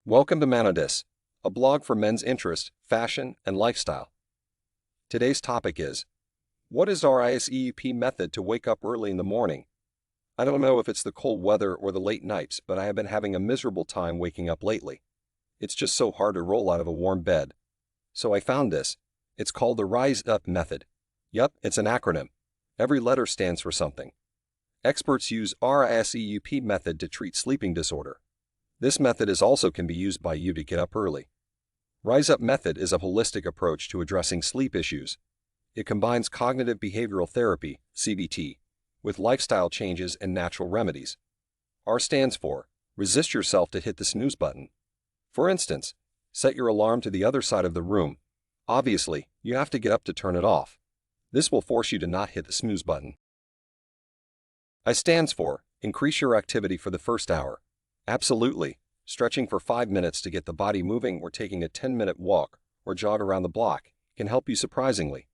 Welcome to Manodis, a blog for men's interest, fashion, and lifestyle. Today's topic is, what is RISEUP method to wake up early in the morning? I don't know if it's the cold weather or the late nights, but I have been having a miserable time waking up lately. It's just so hard to roll out of a warm bed. So I found this. It's called the RISEUP Method. Yup, it's an acronym. Every letter stands for something. Experts use RISEUP method to treat sleeping disorder. This method also can be used by you to get up early. RISEUP Method is a holistic approach to addressing sleep issues. It combines cognitive behavioral therapy, CBT, with lifestyle changes and natural remedies. R stands for, resist yourself to hit the snooze button. For instance, set your alarm to the other side of the room. Obviously, you have to get up to turn it off. This will force you to not hit the snooze button. I stands for, increase your activity for the first hour. Absolutely. Stretching for 5 minutes to get the body moving or taking a 10-minute walk or jog around the block can help you surprisingly.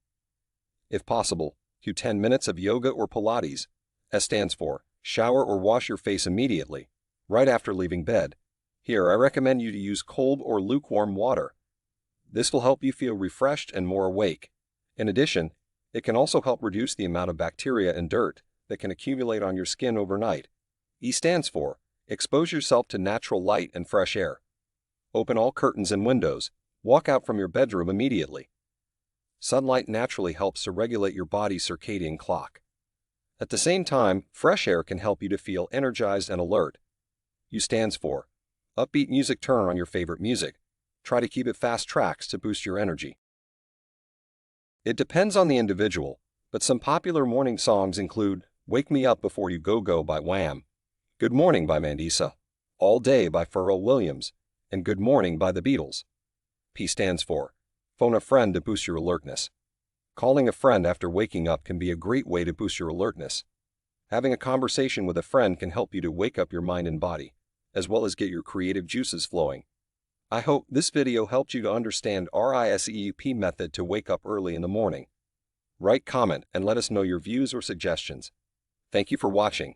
If possible, do 10 minutes of yoga or Pilates. S stands for, shower or wash your face immediately, right after leaving bed. Here, I recommend you to use cold or lukewarm water. This will help you feel refreshed and more awake. In addition, it can also help reduce the amount of bacteria and dirt that can accumulate on your skin overnight. E stands for, expose yourself to natural light and fresh air. Open all curtains and windows. Walk out from your bedroom immediately. Sunlight naturally helps to regulate your body's circadian clock. At the same time, fresh air can help you to feel energized and alert. U stands for, upbeat music. Turn on your favorite music. Try to keep it fast tracks to boost your energy. It depends on the individual, but some popular morning songs include Wake Me Up Before You Go by Wham!, Good Morning by Mandisa, All Day by Pharrell Williams, and Good Morning by the Beatles. P stands for, phone a friend to boost your alertness. Calling a friend after waking up can be a great way to boost your alertness. Having a conversation with a friend can help you to wake up your mind and body, as well as get your creative juices flowing. I hope this video helped you to understand RISEUP method to wake up early in the morning. Write, comment, and let us know your views or suggestions. Thank you for watching.